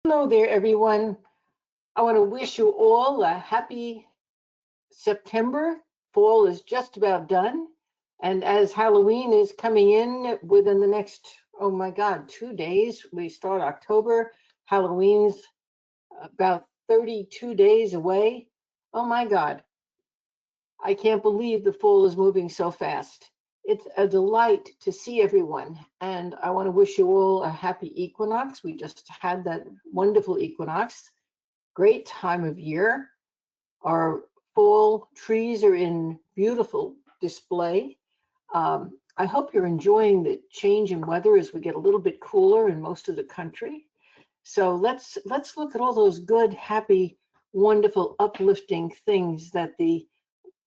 Hello there, everyone. I want to wish you all a happy September. Fall is just about done. And as Halloween is coming in within the next, oh my God, 2 days, we start October. Halloween's about 32 days away. Oh my God, I can't believe the fall is moving so fast. It's a delight to see everyone. And I want to wish you all a happy equinox. We just had that wonderful equinox. Great time of year. Our fall trees are in beautiful display. I hope you're enjoying the change in weather as we get a little bit cooler in most of the country. So let's look at all those good, happy, wonderful, uplifting things that the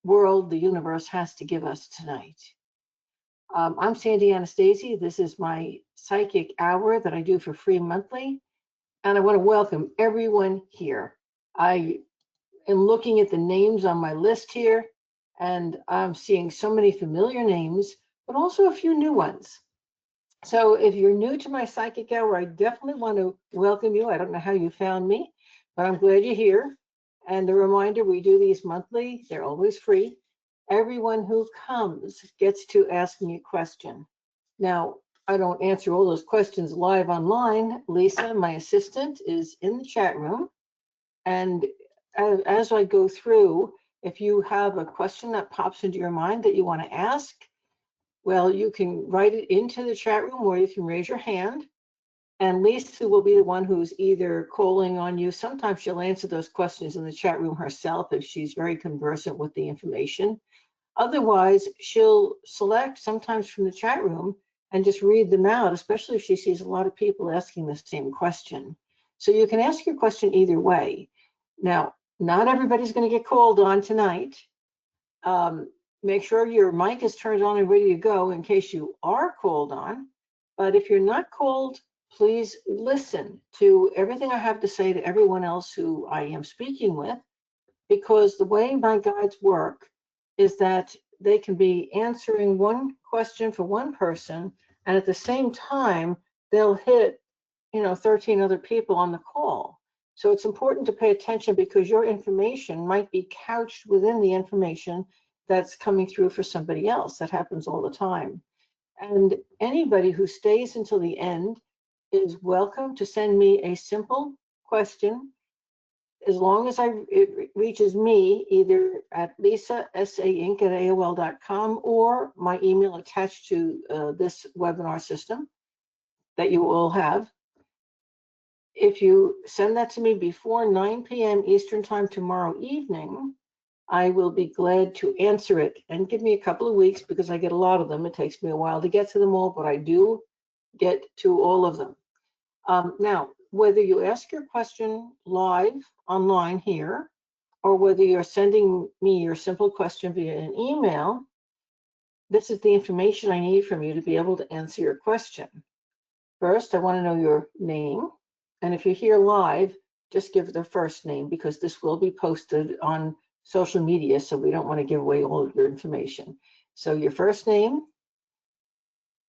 world, the universe has to give us tonight. I'm Sandy Anastasi. This is my psychic hour that I do for free monthly, and I want to welcome everyone here. I am looking at the names on my list here, and I'm seeing so many familiar names, but also a few new ones. So if you're new to my psychic hour, I definitely want to welcome you. I don't know how you found me, but I'm glad you're here. And a reminder, we do these monthly. They're always free. Everyone who comes gets to ask me a question. Now, I don't answer all those questions live online. Lisa, my assistant, is in the chat room. And as I go through, if you have a question that pops into your mind that you want to ask, well, you can write it into the chat room or you can raise your hand. And Lisa will be the one who's either calling on you. Sometimes she'll answer those questions in the chat room herself if she's very conversant with the information. Otherwise, she'll select sometimes from the chat room and just read them out, especially if she sees a lot of people asking the same question. So you can ask your question either way. Now, not everybody's going to get called on tonight. Make sure your mic is turned on and ready to go in case you are called on. But if you're not called, please listen to everything I have to say to everyone else who I am speaking with, because the way my guides work is that they can be answering one question for one person, and at the same time, they'll hit 13 other people on the call. So it's important to pay attention because your information might be couched within the information that's coming through for somebody else. That happens all the time. And anybody who stays until the end is welcome to send me a simple question, as long as it reaches me either at lisasainc@aol.com or my email attached to this webinar system that you all have. If you send that to me before 9 p.m. Eastern Time tomorrow evening, I will be glad to answer it. And give me a couple of weeks because I get a lot of them. It takes me a while to get to them all, but I do get to all of them. Now, whether you ask your question live online here, or whether you're sending me your simple question via an email, this is the information I need from you to be able to answer your question. First, I want to know your name. And if you're here live, just give the first name because this will be posted on social media, so we don't want to give away all of your information. So your first name,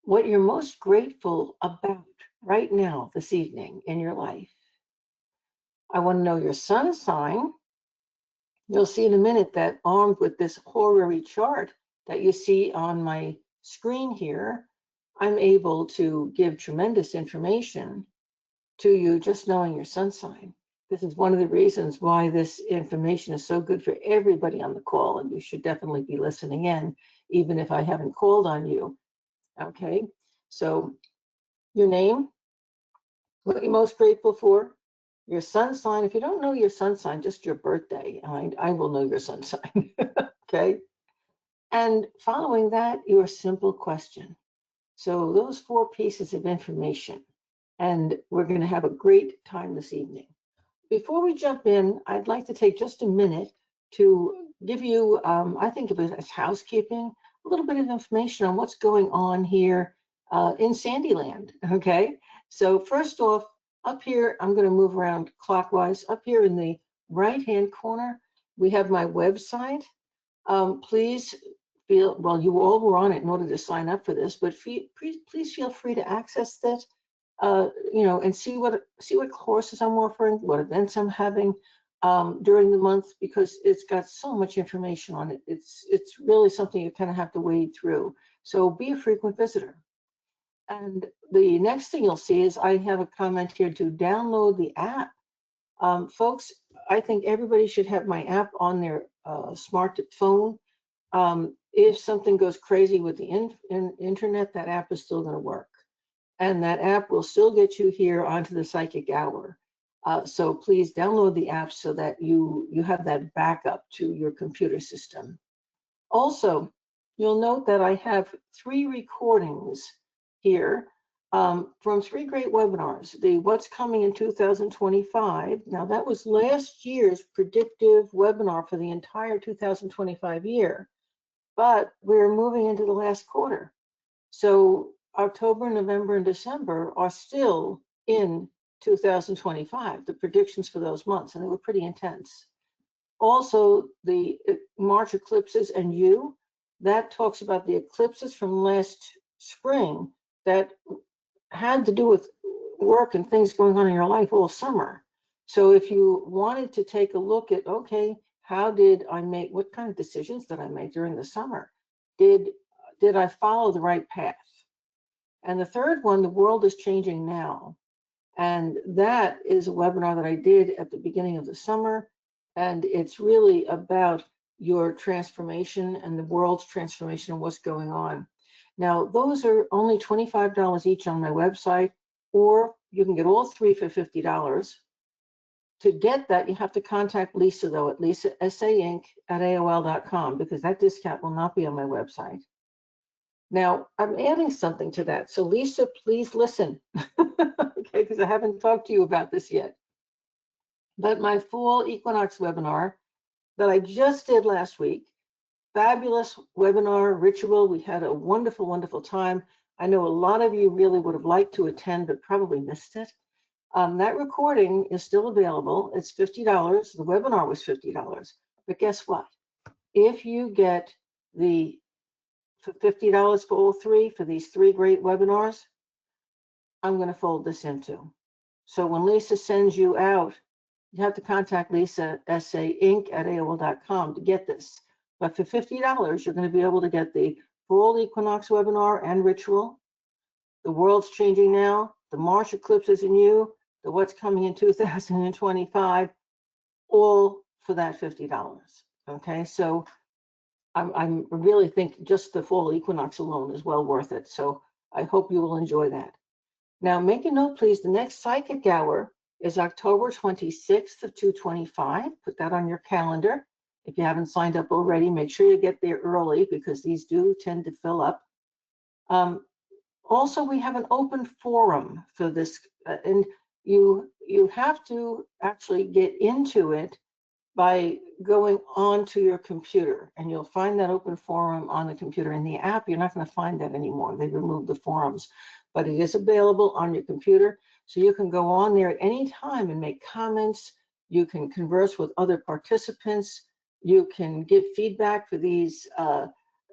what you're most grateful about right now, this evening in your life. I want to know your sun sign. You'll see in a minute that armed with this horary chart that you see on my screen here, I'm able to give tremendous information to you just knowing your sun sign. This is one of the reasons why this information is so good for everybody on the call, and you should definitely be listening in, even if I haven't called on you. Okay, so your name, what you're most grateful for, your sun sign. If you don't know your sun sign, just your birthday, I will know your sun sign. Okay, and following that, your simple question. So those 4 pieces of information, and we're going to have a great time this evening. Before we jump in, I'd like to take just a minute to give you, I think of it as housekeeping, a little bit of information on what's going on here in Sandyland, okay? So first off, up here, I'm going to move around clockwise. Up here in the right-hand corner, we have my website. Please feel, well, you all were on it in order to sign up for this, but please feel free to access this and see what courses I'm offering, what events I'm having during the month, because it's got so much information on it. It's really something you kind of have to wade through. So be a frequent visitor. And the next thing you'll see is I have a comment here to download the app. Folks, I think everybody should have my app on their smartphone. If something goes crazy with the internet, that app is still going to work. And that app will still get you here onto the Psychic Hour. So please download the app so that you have that backup to your computer system. Also, you'll note that I have 3 recordings here from 3 great webinars. The What's Coming in 2025. Now, that was last year's predictive webinar for the entire 2025 year, but we're moving into the last quarter. So October, November, and December are still in 2025, the predictions for those months, and they were pretty intense. Also, the March eclipses and you, that talks about the eclipses from last spring that had to do with work and things going on in your life all summer. So if you wanted to take a look at, okay, how did I make, what kind of decisions did I make during the summer? Did I follow the right path? And the third one, the world is changing now. And that is a webinar that I did at the beginning of the summer. And it's really about your transformation and the world's transformation and what's going on. Now, those are only $25 each on my website, or you can get all 3 for $50. To get that, you have to contact Lisa, though, at lisasainc@aol.com, because that discount will not be on my website. Now, I'm adding something to that. So Lisa, please listen, okay, because I haven't talked to you about this yet. But my fall equinox webinar that I just did last week, fabulous webinar ritual. We had a wonderful, wonderful time. I know a lot of you really would have liked to attend, but probably missed it. That recording is still available. It's $50. The webinar was $50. But guess what? If you get for $50 for all 3, for these 3 great webinars, I'm going to fold this into. So when Lisa sends you out, you have to contact Lisa, sainc@aol.com to get this. But for $50, you're going to be able to get the Fall Equinox webinar and ritual, the world's changing now, the March eclipses in you, the What's Coming in 2025, all for that $50. Okay, so I'm really think just the fall equinox alone is well worth it. So I hope you will enjoy that. Now, make a note, please. The next Psychic Hour is October 26th of 2025. Put that on your calendar. If you haven't signed up already, make sure you get there early, because these do tend to fill up. Also, we have an open forum for this, and you have to actually get into it by going onto your computer, and you'll find that open forum on the computer. In the app, you're not going to find that anymore. They removed the forums, but it is available on your computer. So you can go on there at any time and make comments. You can converse with other participants. You can give feedback for these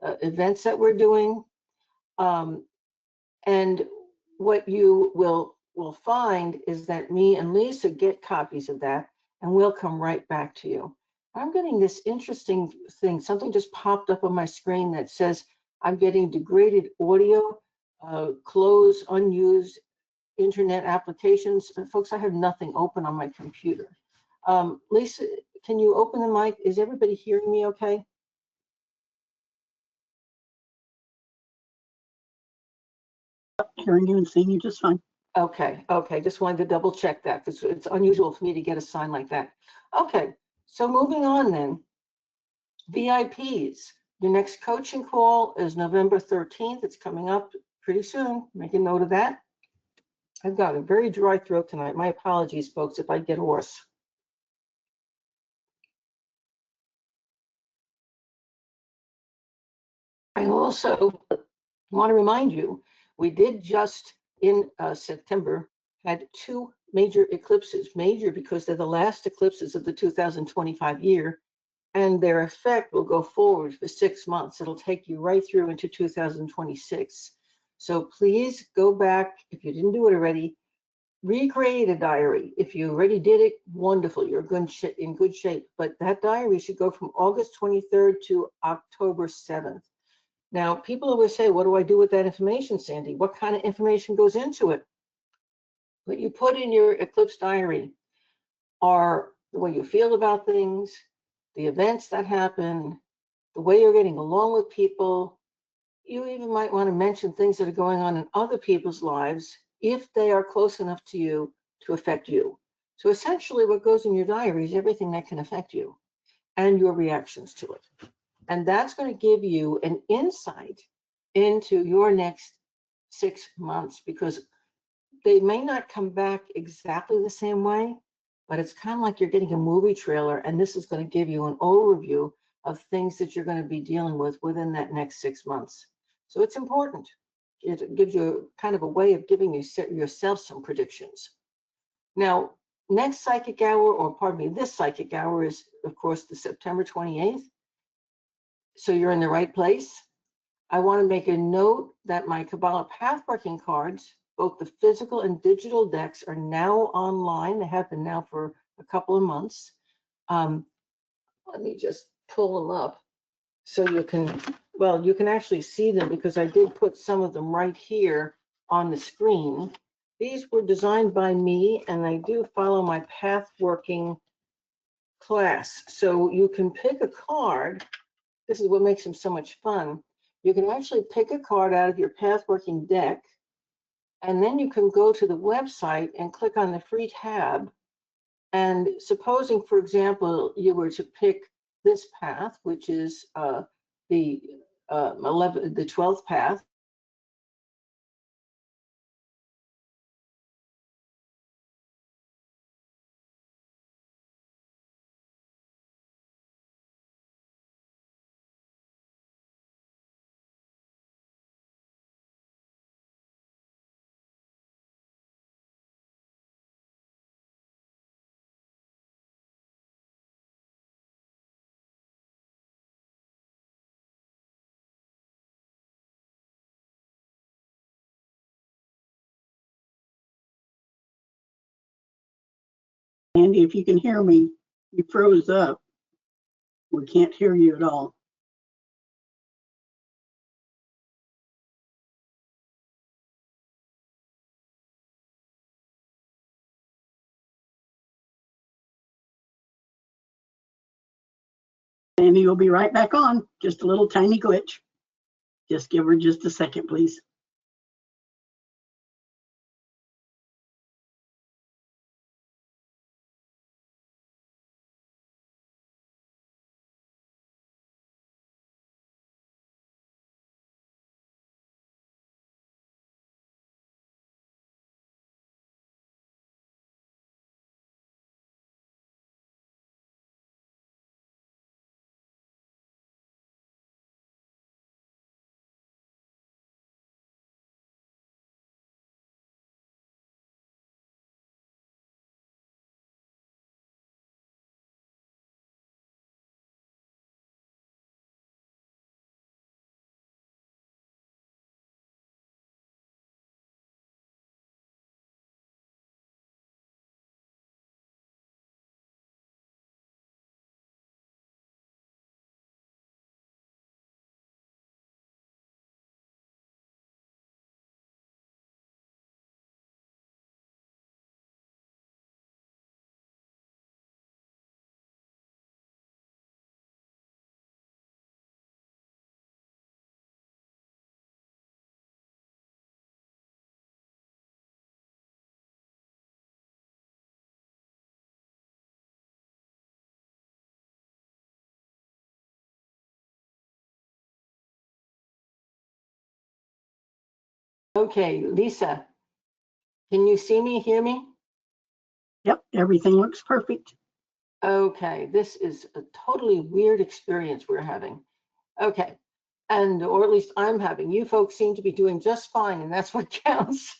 events that we're doing. And what you will find is that me and Lisa get copies of that, and we'll come right back to you. I'm getting this interesting thing. Something just popped up on my screen that says I'm getting degraded audio, close unused internet applications. Folks, I have nothing open on my computer. Lisa, can you open the mic? Is everybody hearing me okay? Hearing you and seeing you just fine. Okay, just wanted to double check that, because it's unusual for me to get a sign like that. Okay, so moving on then. VIPs, your next coaching call is November 13th. It's coming up pretty soon. Make a note of that. I've got a very dry throat tonight. My apologies, folks, if I get hoarse. I also want to remind you, we did just in September had 2 major eclipses. Major because they're the last eclipses of the 2025 year, and their effect will go forward for 6 months. It'll take you right through into 2026. So please go back, if you didn't do it already, recreate a diary. If you already did it, wonderful, you're in good shape. But that diary should go from August 23rd to October 7th. Now, people always say, what do I do with that information, Sandy? What kind of information goes into it? What you put in your Eclipse diary are the way you feel about things, the events that happen, the way you're getting along with people. You even might want to mention things that are going on in other people's lives if they are close enough to you to affect you. So essentially what goes in your diary is everything that can affect you and your reactions to it. And that's going to give you an insight into your next 6 months, because they may not come back exactly the same way, but it's kind of like you're getting a movie trailer, and this is going to give you an overview of things that you're going to be dealing with within that next 6 months. So it's important. It gives you kind of a way of giving yourself some predictions. Now, next psychic hour, or pardon me, this psychic hour is, of course, the September 28th. So you're in the right place. I want to make a note that my Kabbalah Pathworking cards, both the physical and digital decks, are now online. They have been now for a couple of months. Let me just pull them up so you can, well, you can actually see them because I did put some of them right here on the screen. These were designed by me, and I do follow my Pathworking class. So you can pick a card. This is what makes them so much fun. You can actually pick a card out of your Pathworking deck, and then you can go to the website and click on the free tab. And supposing, for example, you were to pick this path, which is the 12th path. Andy, if you can hear me, you froze up. We can't hear you at all. Andy, you'll be right back on. Just a little tiny glitch. Just give her just a second, please. Okay, Lisa, can you see me, hear me? Yep, everything looks perfect. Okay, this is a totally weird experience we're having. Okay, and or at least I'm having. You folks seem to be doing just fine, and that's what counts.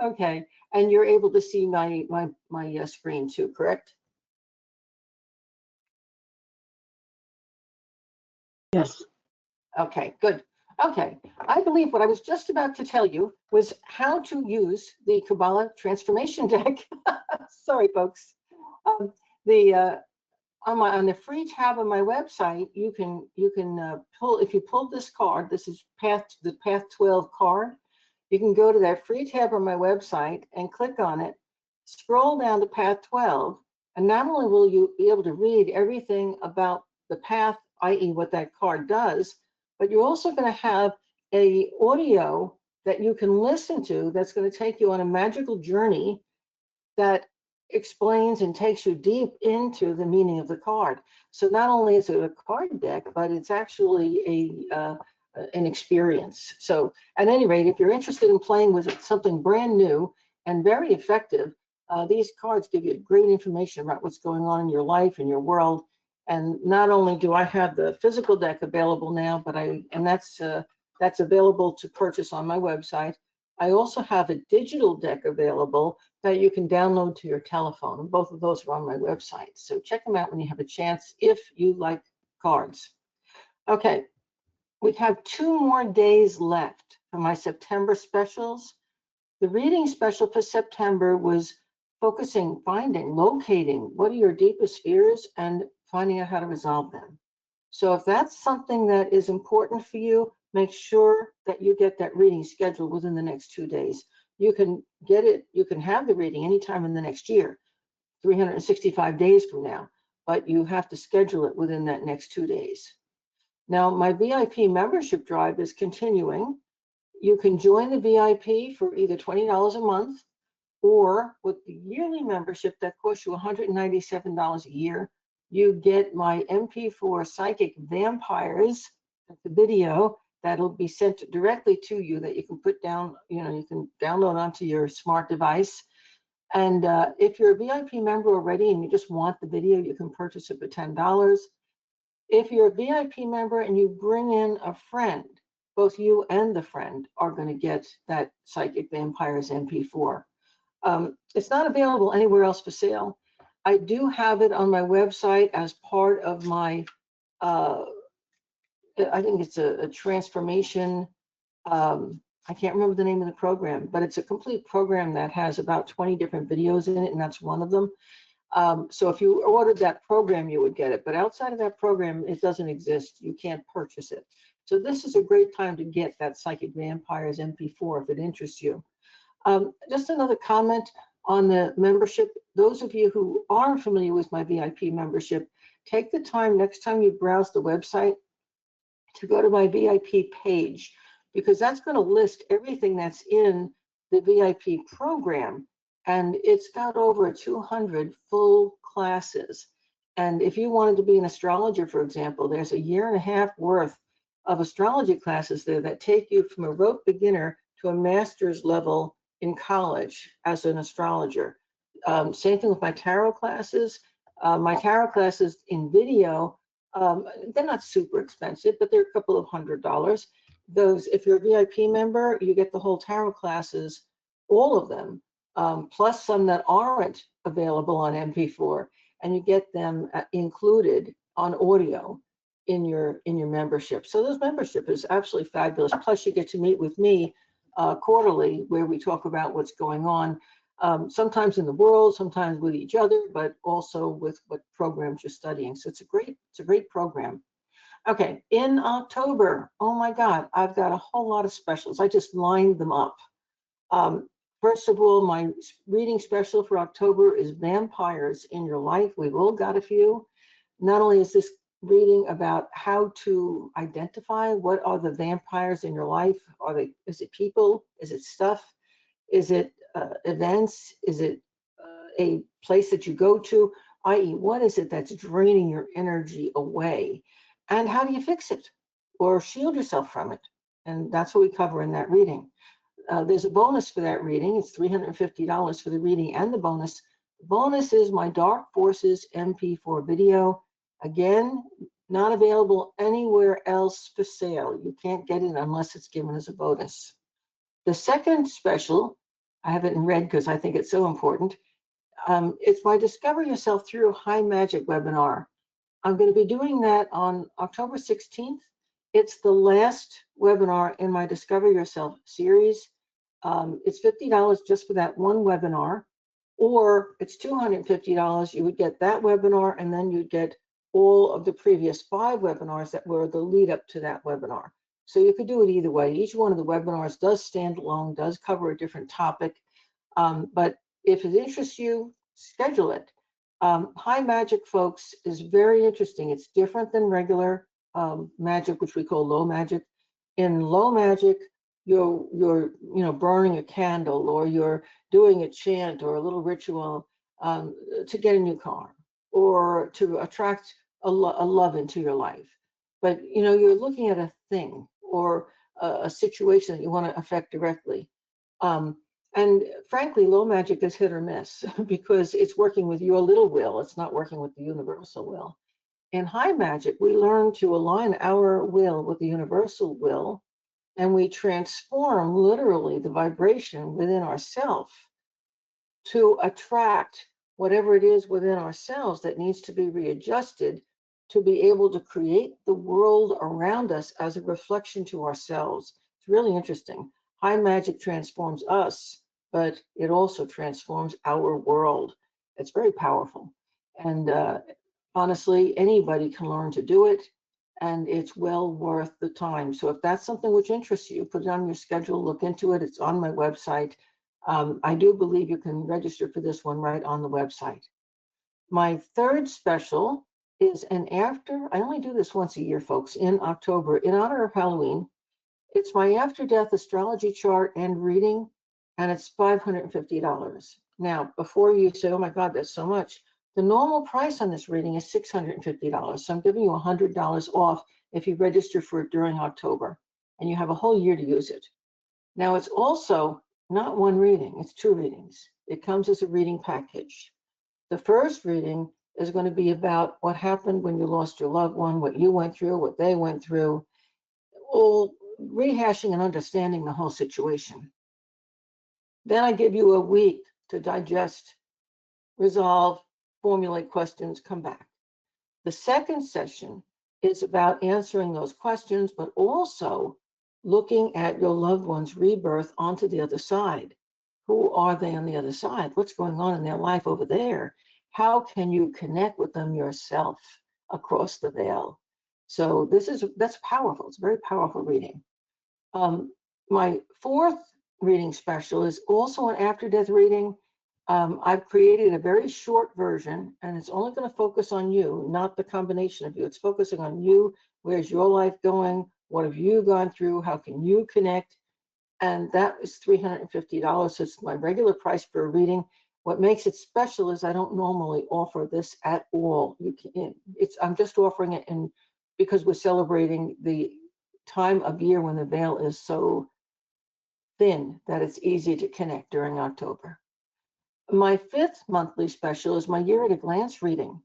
Okay, and you're able to see my screen too, correct? Yes. Okay, good. Okay, I believe what I was just about to tell you was how to use the Kabbalah transformation deck. Sorry, folks. Um, the on the free tab on my website, you can pull, if you pull this card. This is the Path 12 card. You can go to that free tab on my website and click on it. Scroll down to Path 12, and not only will you be able to read everything about the path, i.e., what that card does, but you're also going to have a audio that you can listen to that's going to take you on a magical journey that explains and takes you deep into the meaning of the card. So not only is it a card deck, but it's actually an experience. So at any rate, if you're interested in playing with something brand new and very effective, these cards give you great information about what's going on in your life and your world. And not only do I have the physical deck available now, but that's available to purchase on my website. I also have a digital deck available that you can download to your telephone. Both of those are on my website. So check them out when you have a chance if you like cards. Okay, we have 2 more days left for my September specials. The reading special for September was focusing, finding, locating what are your deepest fears and finding out how to resolve them. So if that's something that is important for you, make sure that you get that reading scheduled within the next 2 days. You can get it, you can have the reading anytime in the next year, 365 days from now, but you have to schedule it within that next 2 days. Now, my VIP membership drive is continuing. You can join the VIP for either $20 a month, or with the yearly membership that costs you $197 a year, you get my MP4 Psychic Vampires, the video that'll be sent directly to you that you can put down, you can download onto your smart device. And if you're a VIP member already and you just want the video, you can purchase it for $10. If you're a VIP member and you bring in a friend, both you and the friend are going to get that Psychic Vampires MP4. It's not available anywhere else for sale. I do have it on my website as part of my, I think it's a transformation. I can't remember the name of the program, but it's a complete program that has about 20 different videos in it, and that's one of them. So if you ordered that program, you would get it. But outside of that program, it doesn't exist. You can't purchase it. So this is a great time to get that Psychic Vampires MP4 if it interests you. Just another comment on the membership. Those of you who are familiar with my VIP membership, take the time next time you browse the website to go to my VIP page, because that's going to list everything that's in the VIP program. And it's got over 200 full classes. And if you wanted to be an astrologer, for example, there's a 1.5 years worth of astrology classes there that take you from a rote beginner to a master's level in college as an astrologer. Same thing with my tarot classes. My tarot classes in video, they're not super expensive, but they're a couple of $100s. Those, if you're a VIP member, you get the whole tarot classes, all of them, plus some that aren't available on MP4, and you get them included on audio in your membership. So this membership is absolutely fabulous. Plus, you get to meet with me quarterly, where we talk about what's going on, sometimes in the world, sometimes with each other, but also with what programs you're studying. So it's a great program. Okay, in October, oh my God, I've got a whole lot of specials. I just lined them up. First of all, my reading special for October is Vampires in Your Life. We've all got a few. Not only is this reading about how to identify what are the vampires in your life. Is it people? Is it stuff? Is it events? Is it a place that you go to? I.e., what is it that's draining your energy away? And how do you fix it or shield yourself from it? And that's what we cover in that reading. There's a bonus for that reading. It's $350 for the reading and the bonus. The bonus is my Dark Forces MP4 video. Again, not available anywhere else for sale. You can't get it unless it's given as a bonus. The second special, I have it in red because I think it's so important. It's my Discover Yourself Through High Magic webinar. I'm going to be doing that on October 16th, It's the last webinar in my Discover Yourself series. It's $50 just for that one webinar, or it's $250. You would get that webinar, and then you'd get all of the previous 5 webinars that were the lead up to that webinar. So you could do it either way. Each one of the webinars does stand alone, does cover a different topic. But if it interests you, schedule it. High magic, folks, is very interesting. It's different than regular magic, which we call low magic. In low magic, you're burning a candle, or you're doing a chant or a little ritual to get a new car, or to attract a love into your life. But you're looking at a thing or a situation that you want to affect directly. And frankly, low magic is hit or miss because it's working with your little will. It's not working with the universal will. In high magic, we learn to align our will with the universal will, and we transform literally the vibration within ourselves to attract whatever it is within ourselves that needs to be readjusted to be able to create the world around us as a reflection to ourselves. It's really interesting. High magic transforms us, but it also transforms our world. It's very powerful. And honestly, anybody can learn to do it, and it's well worth the time. So if that's something which interests you, put it on your schedule, look into it. It's on my website. I do believe you can register for this one right on the website. My third special is I only do this once a year, folks, in October, in honor of Halloween. It's my after-death astrology chart and reading, and it's $550. Now, before you say, oh my God, that's so much, the normal price on this reading is $650. So I'm giving you $100 off if you register for it during October, and you have a whole year to use it. Now, it's also not one reading, it's 2 readings. It comes as a reading package. The first reading is going to be about what happened when you lost your loved one, what you went through, what they went through, all rehashing and understanding the whole situation. Then I give you a week to digest, resolve, formulate questions, come back. The second session is about answering those questions, but also looking at your loved one's rebirth onto the other side. Who are they on the other side? What's going on in their life over there? How can you connect with them yourself across the veil? So that's powerful. It's a very powerful reading. My fourth reading special is also an after-death reading. I've created a very short version, and it's only going to focus on you, not the combination of you. It's focusing on you. Where's your life going? What have you gone through? How can you connect? And that is $350. So it's my regular price for a reading. What makes it special is I don't normally offer this at all. I'm just offering it because we're celebrating the time of year when the veil is so thin that it's easy to connect during October. My fifth monthly special is my year at a glance reading.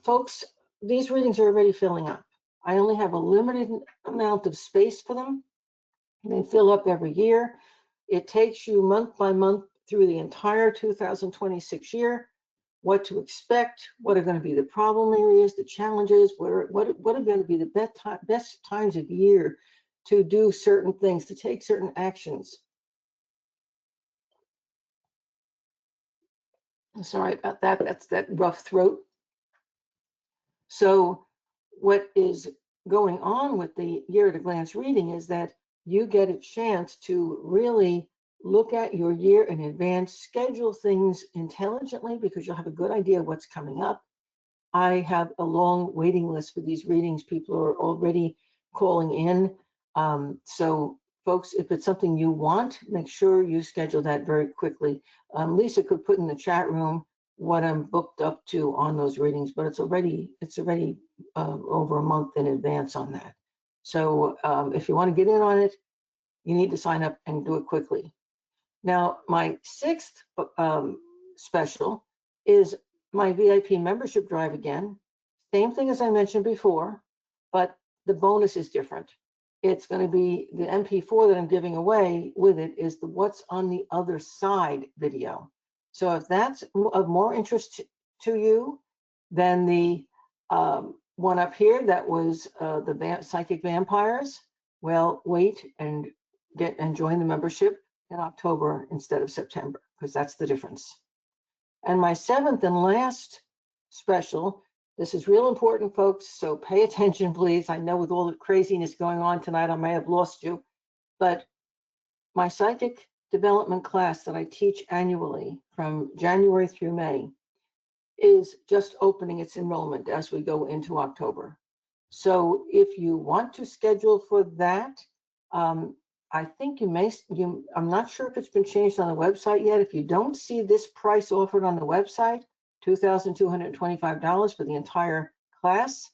Folks, these readings are already filling up. I only have a limited amount of space for them. They fill up every year. It takes you month by month through the entire 2026 year, what to expect, what are going to be the problem areas, the challenges, what are going to be the best times of year to do certain things, to take certain actions. Sorry about that. That's that rough throat. So what is going on with the year at a glance reading is that you get a chance to really look at your year in advance, schedule things intelligently because you'll have a good idea of what's coming up. I have a long waiting list for these readings. People are already calling in. So folks, if it's something you want, make sure you schedule that very quickly. Lisa could put in the chat room what I'm booked up to on those readings, but it's already over a month in advance on that. So if you want to get in on it, you need to sign up and do it quickly. Now, my sixth special is my VIP membership drive again. Same thing as I mentioned before, but the bonus is different. It's going to be the MP4 that I'm giving away with it is the What's on the Other Side video. So if that's of more interest to you than the one up here that was the psychic vampires. Well, wait and join the membership in October instead of September, because that's the difference. And my seventh and last special, this is real important, folks, so pay attention, please. I know with all the craziness going on tonight, I may have lost you, but my psychic development class that I teach annually from January through May is just opening its enrollment as we go into October. So if you want to schedule for that, I think I'm not sure if it's been changed on the website yet. If you don't see this price offered on the website, $2,225 for the entire class,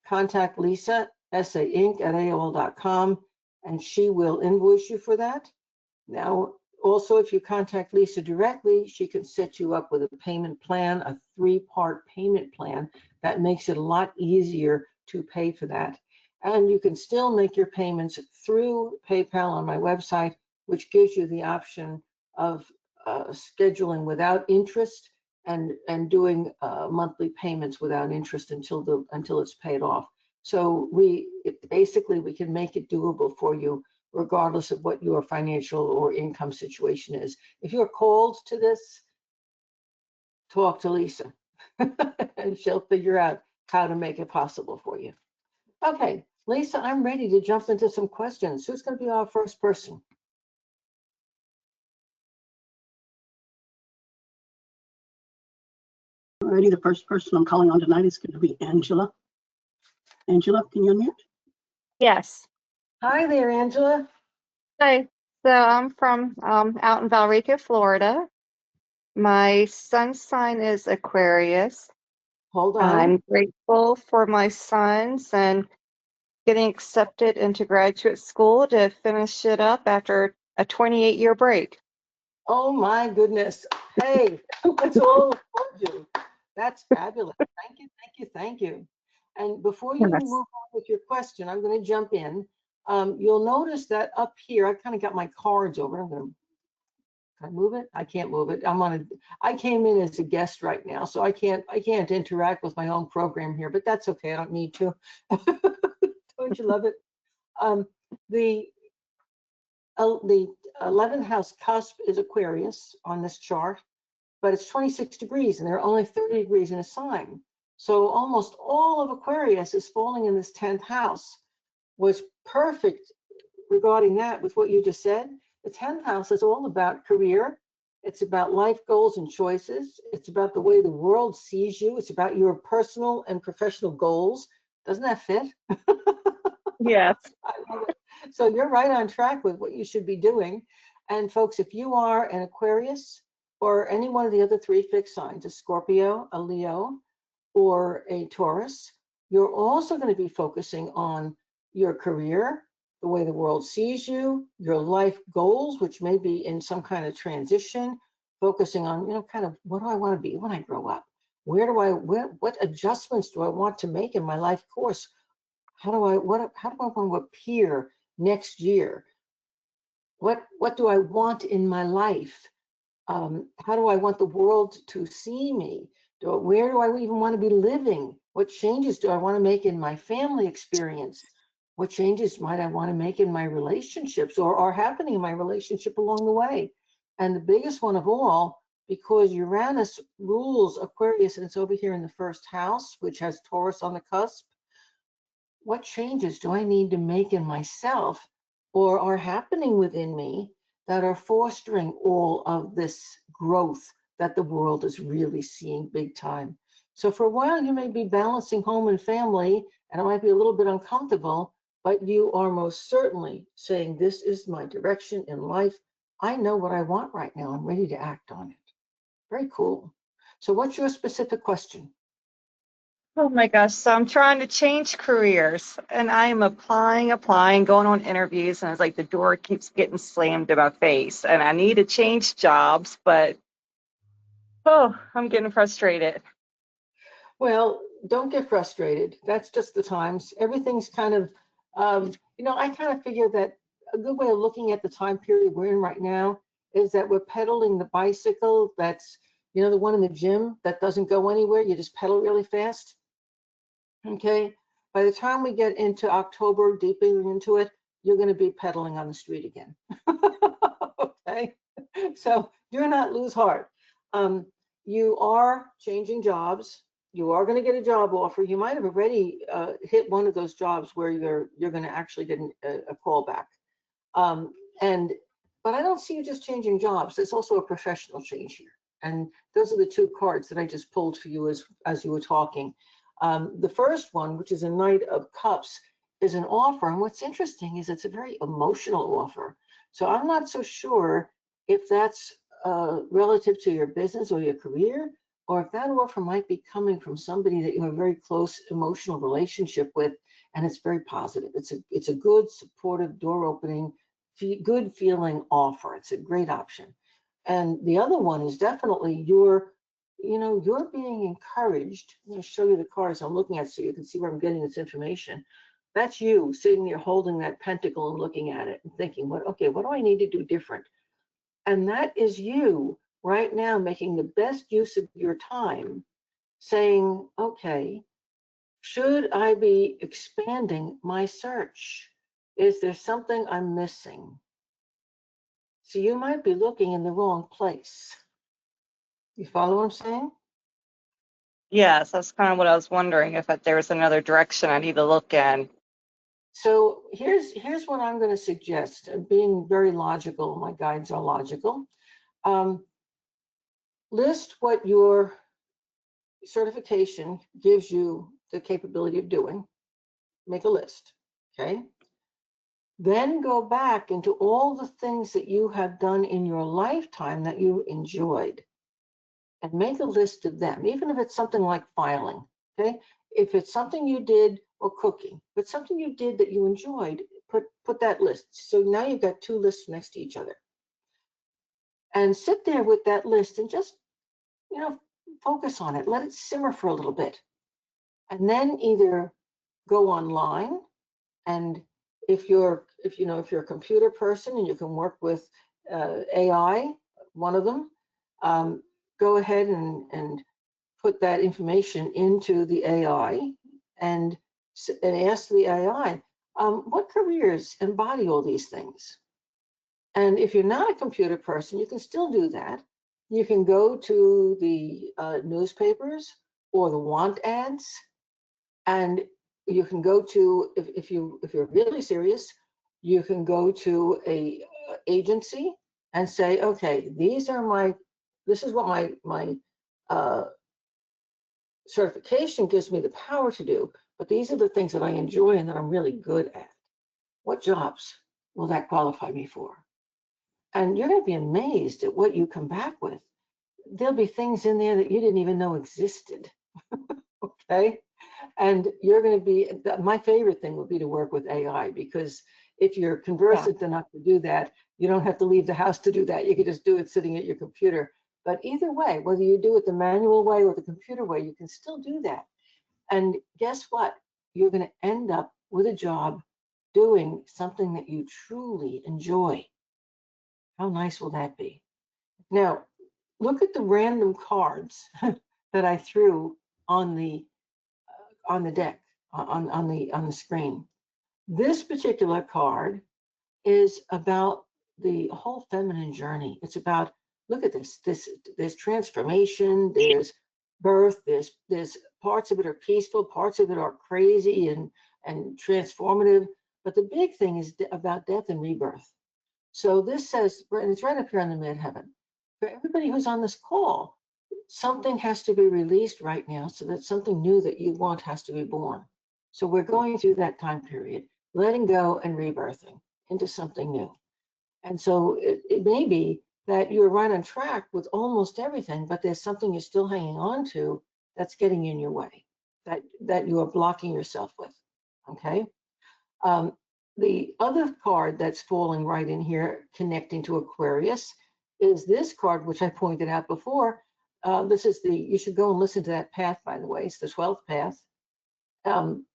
contact Lisa, sainc@aol.com, and she will invoice you for that. Now, also, if you contact Lisa directly, she can set you up with a payment plan, a 3-part payment plan that makes it a lot easier to pay for that. And you can still make your payments through PayPal on my website, which gives you the option of scheduling without interest and doing monthly payments without interest until it's paid off. So basically we can make it doable for you regardless of what your financial or income situation is. If you're called to this, talk to Lisa and she'll figure out how to make it possible for you. Okay, Lisa, I'm ready to jump into some questions. Who's going to be our first person? Alrighty, the first person I'm calling on tonight is going to be Angela. Angela, can you unmute? Yes. Hi there, Angela. Hi. So I'm from out in Valrica, Florida. My sun sign is Aquarius. Hold on. I'm grateful for my sons and getting accepted into graduate school to finish it up after a 28-year break. Oh my goodness. Hey, let's all applaud you. That's fabulous. Thank you, thank you, thank you. And before you Yes. move on with your question, I'm going to jump in. You'll notice that up here, I kind of got my cards over. Can I move it? I can't move it. I came in as a guest right now, so I can't interact with my own program here, but that's okay. I don't need to. Don't you love it? The 11th house cusp is Aquarius on this chart, but it's 26 degrees and there are only 30 degrees in a sign. So almost all of Aquarius is falling in this 10th house. Was perfect regarding that with what you just said. The 10th house is all about career. It's about life goals and choices. It's about the way the world sees you. It's about your personal and professional goals. Doesn't that fit? Yes. I love it. So you're right on track with what you should be doing. And folks, if you are an Aquarius or any one of the other 3 fixed signs, a Scorpio, a Leo, or a Taurus, you're also going to be focusing on your career, the way the world sees you, your life goals, which may be in some kind of transition, focusing on, kind of what do I want to be when I grow up? What adjustments do I want to make in my life course? How do I want to appear next year? What do I want in my life? How do I want the world to see me? Where do I even want to be living? What changes do I want to make in my family experience? What changes might I want to make in my relationships or are happening in my relationship along the way? And the biggest one of all, because Uranus rules Aquarius and it's over here in the 1st house, which has Taurus on the cusp, what changes do I need to make in myself or are happening within me that are fostering all of this growth that the world is really seeing big time? So for a while, you may be balancing home and family, and it might be a little bit uncomfortable, but you are most certainly saying, this is my direction in life. I know what I want right now. I'm ready to act on it. Very cool. So what's your specific question? Oh my gosh. So I'm trying to change careers and I am applying, going on interviews, and it's like the door keeps getting slammed in my face. And I need to change jobs, but I'm getting frustrated. Well, don't get frustrated. That's just the times. Everything's kind of, I kind of figure that a good way of looking at the time period we're in right now is that we're pedaling the bicycle that's, the one in the gym that doesn't go anywhere. You just pedal really fast. Okay. By the time we get into October, deeper into it, you're going to be pedaling on the street again. Okay. So do not lose heart. You are changing jobs. You are going to get a job offer. You might have already hit one of those jobs where you're going to actually get a call back. Um, and but I don't see you just changing jobs. There's also a professional change here. And those are the two cards that I just pulled for you as you were talking. The first one, which is a Knight of Cups, is an offer. And what's interesting is it's a very emotional offer. So I'm not so sure if that's relative to your business or your career, or if that offer might be coming from somebody that you have a very close emotional relationship with, and it's very positive. It's a good, supportive, door opening, good feeling offer. It's a great option. And the other one is definitely you're being encouraged. I'm going to show you the cards I'm looking at so you can see where I'm getting this information. That's you sitting there holding that pentacle and looking at it and thinking, what do I need to do different? And that is you right now making the best use of your time, saying, okay, should I be expanding my search? Is there something I'm missing? So you might be looking in the wrong place. You follow what I'm saying? Yes, that's kind of what I was wondering, if there's another direction I need to look in. So here's what I'm going to suggest. Being very logical, my guides are logical. List what your certification gives you the capability of doing. Make a list, okay? Then go back into all the things that you have done in your lifetime that you enjoyed and make a list of them, even if it's something like filing, okay? If it's something you did, or cooking, but something you did that you enjoyed, put that list. So now you've got two lists next to each other. And sit there with that list and just, focus on it. Let it simmer for a little bit. And then either go online, and if you're a computer person and you can work with AI, one of them, go ahead and put that information into the AI and ask the AI, what careers embody all these things? And if you're not a computer person, you can still do that. You can go to the newspapers or the want ads, and you can go to, if you're really serious, you can go to a agency and say, okay, this is what my certification gives me the power to do, but these are the things that I enjoy and that I'm really good at. What jobs will that qualify me for? And you're going to be amazed at what you come back with. There'll be things in there that you didn't even know existed. Okay. And you're going to be, my favorite thing would be to work with AI, because if you're conversant enough to do that, you don't have to leave the house to do that. You can just do it sitting at your computer. But either way, whether you do it the manual way or the computer way, you can still do that. And guess what? You're going to end up with a job doing something that you truly enjoy. How nice will that be? Now, look at the random cards that I threw on the deck, on the screen. This particular card is about the whole feminine journey. It's about, look at this. There's transformation, there's birth, there's parts of it are peaceful, parts of it are crazy and transformative. But the big thing is about death and rebirth. So this says, and it's right up here on the midheaven. For everybody who's on this call, something has to be released right now so that something new that you want has to be born. So we're going through that time period, letting go and rebirthing into something new. And so it may be that you're right on track with almost everything, but there's something you're still hanging on to that's getting in your way, that you are blocking yourself with, okay? The other card that's falling right in here, connecting to Aquarius, is this card, which I pointed out before. This is you should go and listen to that path, by the way. It's the 12th path.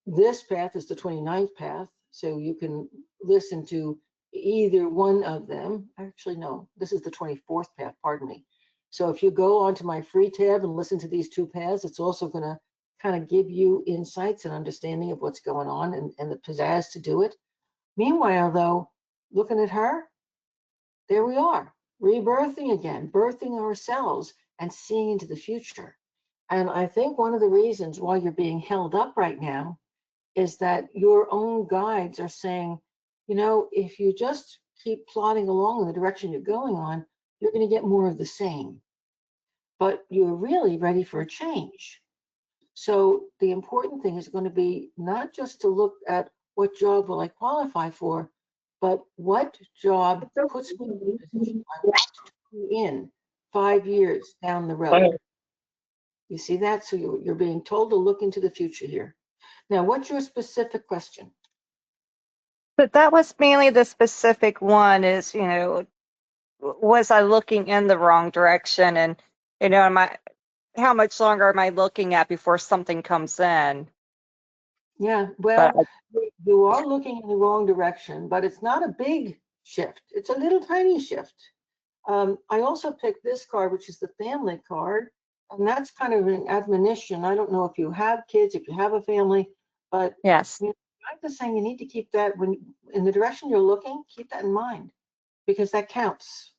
This path is the 29th path, so you can listen to either one of them. Actually, no, this is the 24th path, pardon me. So if you go onto my free tab and listen to these two paths, it's also going to kind of give you insights and understanding of what's going on and the pizzazz to do it. Meanwhile, though, looking at her, there we are, rebirthing again, birthing ourselves and seeing into the future. And I think one of the reasons why you're being held up right now is that your own guides are saying, if you just keep plodding along in the direction you're going on, you're going to get more of the same. But you're really ready for a change. So the important thing is going to be not just to look at what job will I qualify for, but what job puts me in the position I want to be in 5 years down the road. You see that? So you're being told to look into the future here. Now, what's your specific question? But that was mainly the specific one is, was I looking in the wrong direction? And, how much longer am I looking at before something comes in? Yeah, But well, you are looking in the wrong direction, but it's not a big shift. It's a little tiny shift. I also picked this card, which is the family card, and that's kind of an admonition. I don't know if you have kids, if you have a family, but yes. I'm just saying you need to keep that when in the direction you're looking, keep that in mind because that counts.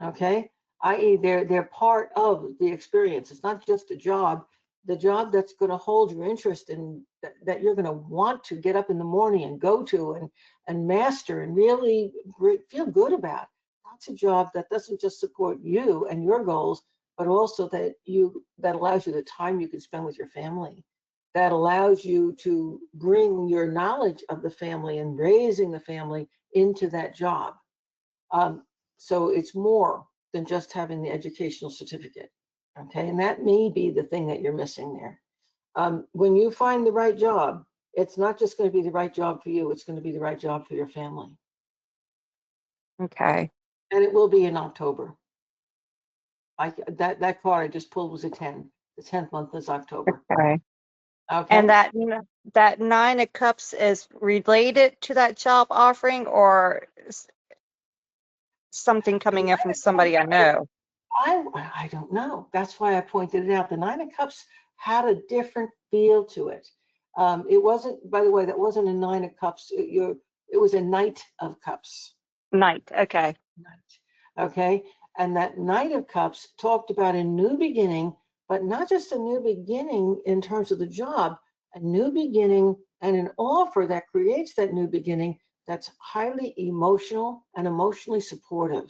Okay, i.e. they're part of the experience. It's not just a job. The job that's going to hold your interest and that you're going to want to get up in the morning and go to and master and really feel good about. That's a job that doesn't just support you and your goals, but also that allows you the time you can spend with your family. That allows you to bring your knowledge of the family and raising the family into that job. So it's more than just having the educational certificate. Okay, and that may be the thing that you're missing there. When you find the right job, it's not just going to be the right job for you, it's going to be the right job for your family. Okay. And it will be in October. That card I just pulled was a 10. The 10th month is October. Okay. Okay. And that Nine of Cups is related to that job offering or something coming in from somebody I know? I don't know. That's why I pointed it out. The Nine of Cups had a different feel to it. It wasn't, by the way, that wasn't a Nine of Cups. It was a Knight of Cups. Knight. Okay. Knight. Okay. And that Knight of Cups talked about a new beginning, but not just a new beginning in terms of the job, a new beginning and an offer that creates that new beginning that's highly emotional and emotionally supportive.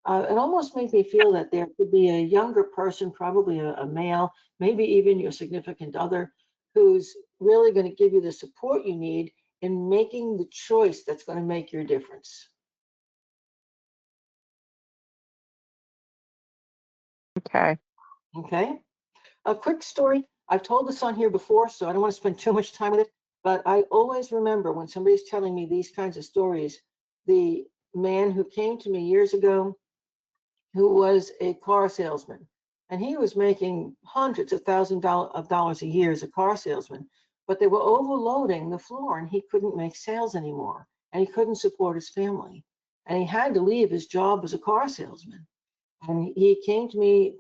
It almost made me feel that there could be a younger person, probably a male, maybe even your significant other, who's really going to give you the support you need in making the choice that's going to make your difference. Okay. Okay. A quick story. I've told this on here before, so I don't want to spend too much time with it, but I always remember when somebody's telling me these kinds of stories, the man who came to me years ago, who was a car salesman, and he was making hundreds of thousands of dollars a year as a car salesman, but they were overloading the floor and he couldn't make sales anymore and he couldn't support his family and he had to leave his job as a car salesman. And he came to me,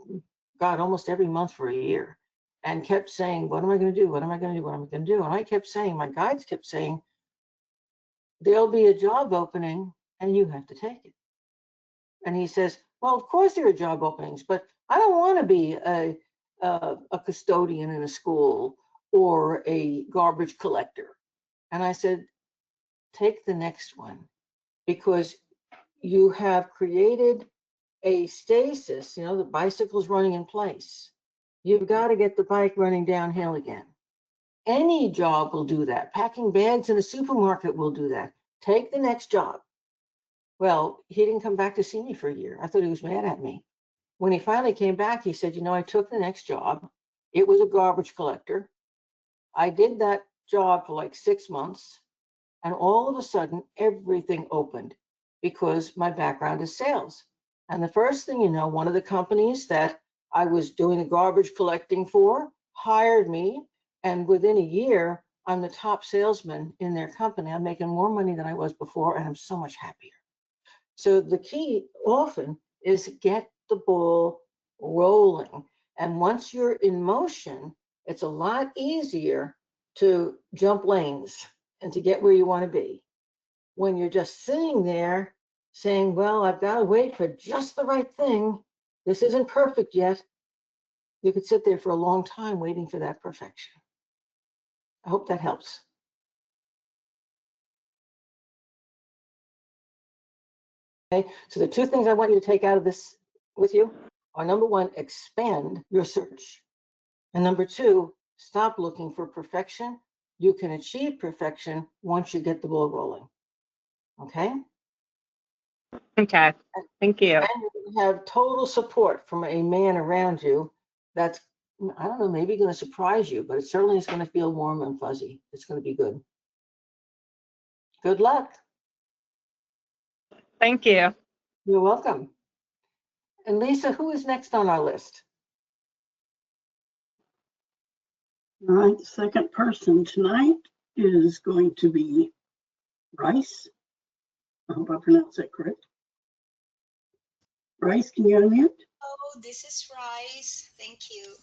God, almost every month for a year and kept saying, what am I going to do? What am I going to do? What am I going to do? And I kept saying, my guides kept saying, there'll be a job opening and you have to take it. And he says, well, of course there are job openings, but I don't want to be a custodian in a school or a garbage collector. And I said, take the next one because you have created a stasis, the bicycle's running in place. You've got to get the bike running downhill again. Any job will do that. Packing bags in a supermarket will do that. Take the next job. Well, he didn't come back to see me for a year. I thought he was mad at me. When he finally came back, he said, I took the next job. It was a garbage collector. I did that job for like 6 months. And all of a sudden, everything opened because my background is sales. And the first thing you know, one of the companies that I was doing the garbage collecting for hired me. And within a year, I'm the top salesman in their company. I'm making more money than I was before, and I'm so much happier. So the key often is get the ball rolling. And once you're in motion, It's a lot easier to jump lanes and to get where you want to be when you're just sitting there saying, well, I've got to wait for just the right thing. This isn't perfect yet. You could sit there for a long time waiting for that perfection. I hope that helps. Okay, so the two things I want you to take out of this with you are number one, expand your search. And number two, stop looking for perfection. You can achieve perfection once you get the ball rolling. Okay? Okay. Thank you. And you have total support from a man around you that's, I don't know, maybe going to surprise you, but it certainly is going to feel warm and fuzzy. It's going to be good. Good luck. Thank you. You're welcome. And Lisa, who is next on our list? All right, the second person tonight is going to be Bryce. I hope I pronounced that correct. Bryce, can you unmute? Oh, this is Rice. Thank you.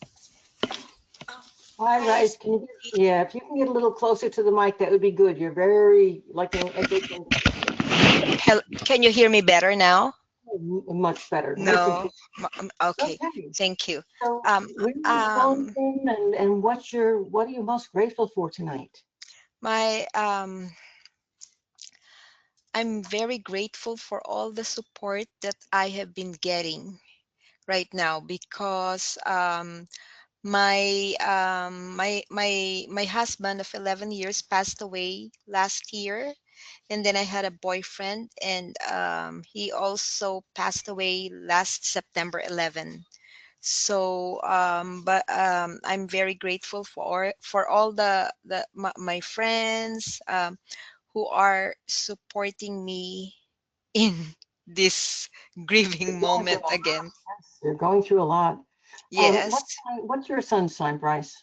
Oh, Hi, Rice. Can you get, yeah, if you can get a little closer to the mic, that would be good. You're very like an echo chamber. Can you hear me better now? Much better. Nice and No. clear. Okay. Okay. Thank you. So Um, where are you calling um, from and what are you most grateful for tonight? my I'm very grateful for all the support that I have been getting right now because my husband of 11 years passed away last year, and then I had a boyfriend, and he also passed away last September 11. So I'm very grateful for all my friends who are supporting me in this You're grieving going through moment a lot. again. Yes, you're going through a lot. Yes. What's your son's sign, Bryce?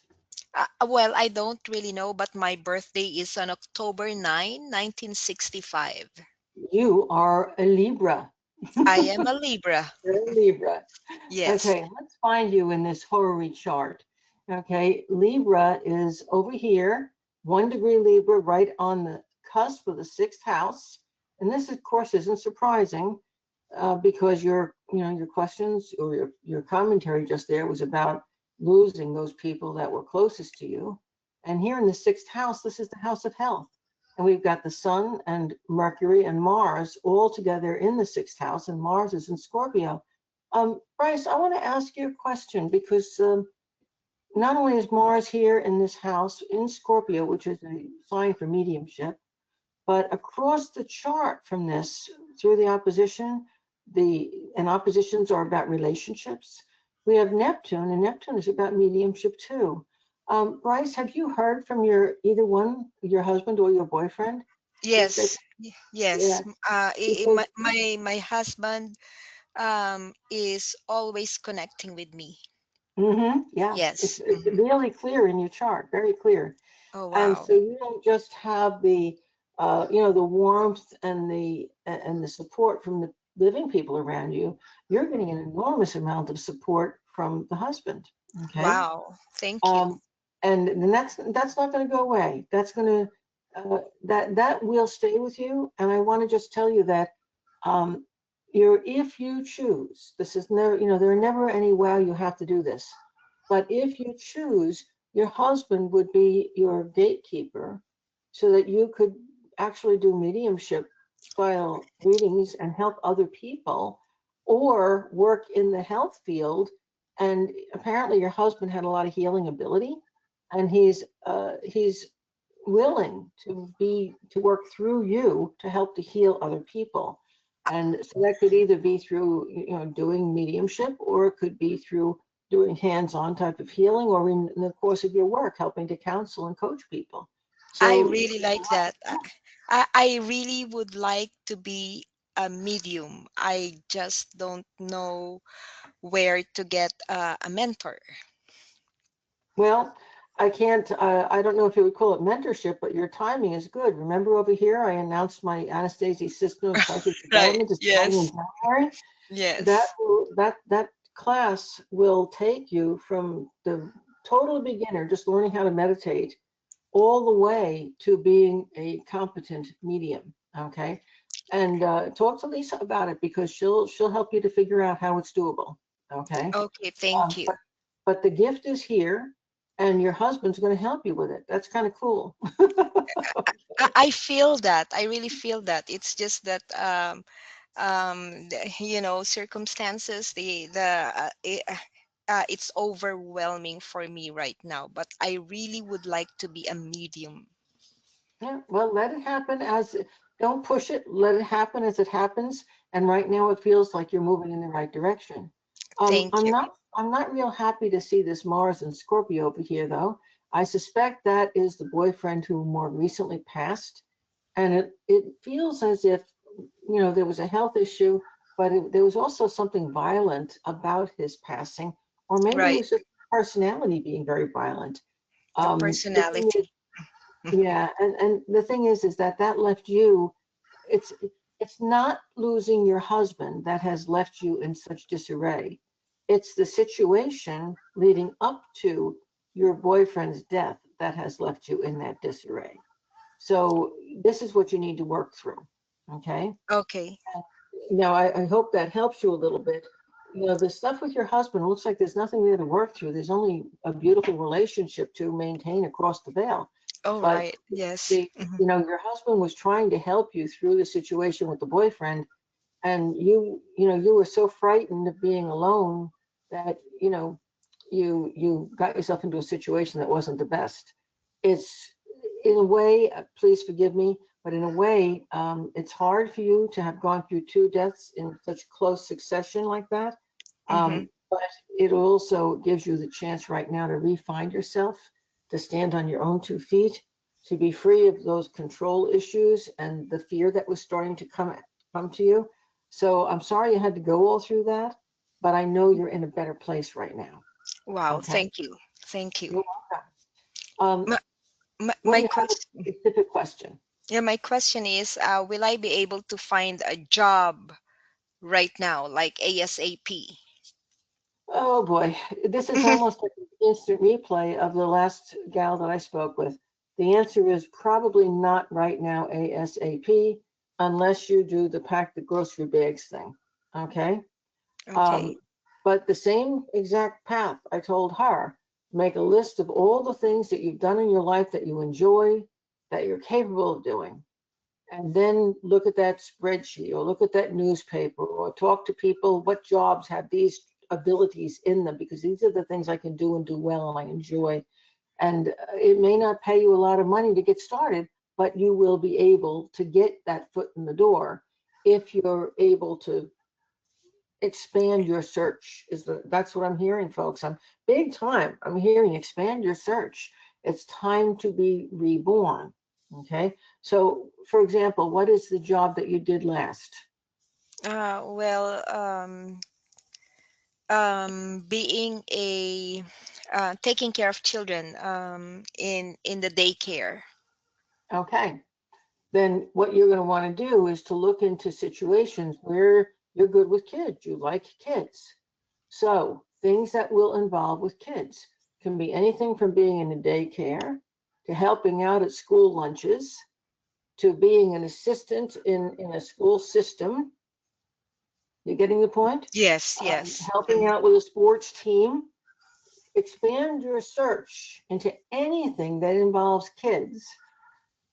Well, I don't really know, but my birthday is on October 9, 1965. You are a Libra. I am a Libra. You're a Libra. Yes. Okay, let's find you in this horary chart. Okay, Libra is over here, 1 degree Libra, right on the cusp of the sixth house. And this, of course, isn't surprising because your questions or your commentary just there was about losing those people that were closest to you. And here in the sixth house, this is the house of health. And we've got the sun and Mercury and Mars all together in the sixth house, and Mars is in Scorpio. Bryce, I want to ask you a question because not only is Mars here in this house in Scorpio, which is a sign for mediumship, but across the chart from this through the opposition, and oppositions are about relationships. We have Neptune, and Neptune is about mediumship too. Bryce, have you heard from either one, your husband or your boyfriend, since they? Yes. Yes. Yeah, because My husband is always connecting with me. yeah, it's Yes. it's really clear in your chart, very clear. Oh, And wow. so you don't just have the warmth and the support from the living people around you. You're getting an enormous amount of support from the husband. Okay. Wow. Thank you. Um, and that's not going to go away. That's going to that will stay with you. And I want to just tell you that um, if you choose, this is never, there are never any wow, you have to do this. But if you choose, your husband would be your gatekeeper so that you could actually do mediumship style readings and help other people or work in the health field. And apparently your husband had a lot of healing ability and he's willing to work through you to help to heal other people. And so that could either be through doing mediumship, or it could be through doing hands-on type of healing, or in the course of your work helping to counsel and coach people. I So really like that. I really would like to be a medium. I just don't know where to get a mentor. well, I don't know if you would call it mentorship, but your timing is good. Remember over here, I announced my Anastasi system of psychic Right. development is starting in Yes. January. Yes. That class will take you from the total beginner, just learning how to meditate, all the way to being a competent medium. Okay. And talk to Lisa about it, because she'll help you to figure out how it's doable. Okay. Okay, thank you. But the gift is here, and your husband's going to help you with it. That's kind of cool. I feel that. I really feel that. It's just that circumstances, it's overwhelming for me right now, but I really would like to be a medium. Yeah, well, let it happen don't push it, let it happen as it happens. And right now it feels like you're moving in the right direction. Thank you. I'm not real happy to see this Mars and Scorpio over here though. I suspect that is the boyfriend who more recently passed. And it feels as if, there was a health issue, but there was also something violent about his passing, or maybe it Right. was just personality being very violent. The The thing is, personality. yeah, and the thing is that left you, it's it's not losing your husband that has left you in such disarray. It's the situation leading up to your boyfriend's death that has left you in that disarray. So this is what you need to work through. Okay. Okay. Now, I hope that helps you a little bit. The stuff with your husband looks like there's nothing there to work through. There's only a beautiful relationship to maintain across the veil. All But right. Yes. the, your husband was trying to help you through the situation with the boyfriend, and you were so frightened of being alone that, you got yourself into a situation that wasn't the best. It's, in a way, please forgive me, but in a way, it's hard for you to have gone through two deaths in such close succession like that. Mm-hmm. But it also gives you the chance right now to re-find yourself, to stand on your own 2 feet, to be free of those control issues and the fear that was starting to come to you. So I'm sorry you had to go all through that, but I know you're in a better place right now. Wow. Okay. Thank you. Thank you. You're welcome. My, my, What do my you have question. a specific question? Yeah, my question is, will I be able to find a job right now, like ASAP? Oh boy, this is almost like an instant replay of the last gal that I spoke with. The answer is probably not right now ASAP, unless you do the pack the grocery bags thing. Okay. Okay. Um, but the same exact path I told her, make a list of all the things that you've done in your life that you enjoy, that you're capable of doing. And then look at that spreadsheet, or look at that newspaper, or talk to people, what jobs have these abilities in them, because these are the things I can do and do well and I enjoy. And it may not pay you a lot of money to get started, but you will be able to get that foot in the door if you're able to expand your search. That's what I'm hearing, folks. I'm big time. I'm hearing expand your search. It's time to be reborn. Okay. So, for example, what is the job that you did last? Well, being a taking care of children in the daycare. Okay. Then what you're going to want to do is to look into situations where you're good with kids. You like kids. So things that will involve with kids can be anything from being in a daycare to helping out at school lunches to being an assistant in a school system. You're getting the point? Yes, yes. Helping out with a sports team. Expand your search into anything that involves kids,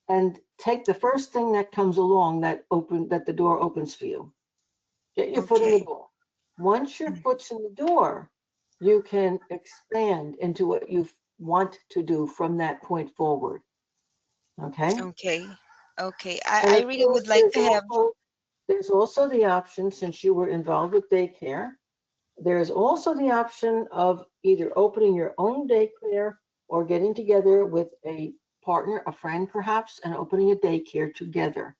and take the first thing that comes along that the door opens for you. Get your foot in the Okay. door. Once your foot's in the door, you can expand into what you want to do from that point forward. Okay. Okay. Okay. And I of really would course, like to have. there's also the option, since you were involved with daycare, there's also the option of either opening your own daycare or getting together with a partner, a friend perhaps, and opening a daycare together.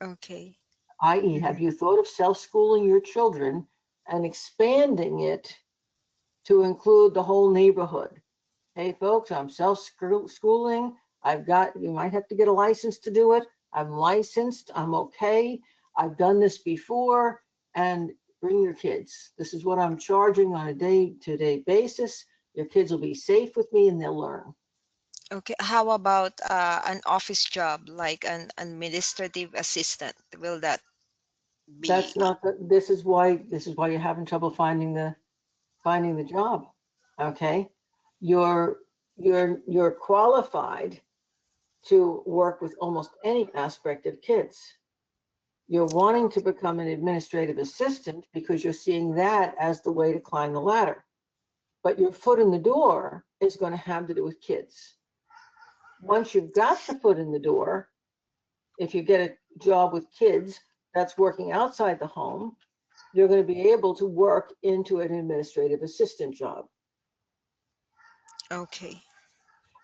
Okay. I.e., Mhm. have you thought of self-schooling your children and expanding it to include the whole neighborhood? Hey, folks, I'm self-schooling. You might have to get a license to do it. I'm licensed. I'm okay. I've done this before. And bring your kids. This is what I'm charging on a day-to-day basis. Your kids will be safe with me and they'll learn. Okay, how about an office job like an administrative assistant? Will that be? That's not the, this is why you're having trouble finding the job. Okay. You're you're qualified to work with almost any aspect of kids. You're wanting to become an administrative assistant because you're seeing that as the way to climb the ladder. But your foot in the door is going to have to do with kids. Once you've got the foot in the door, if you get a job with kids that's working outside the home, you're going to be able to work into an administrative assistant job. Okay.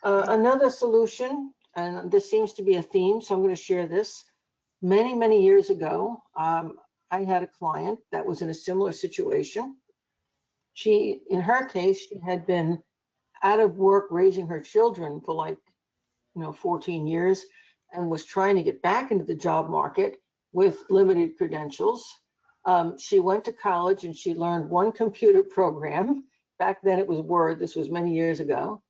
Another solution, and this seems to be a theme, so I'm going to share this. Many years ago, I had a client that was in a similar situation. She, in her case, she had been out of work raising her children for like, 14 years and was trying to get back into the job market with limited credentials. She went to college and she learned one computer program. Back then it was Word. This was many years ago.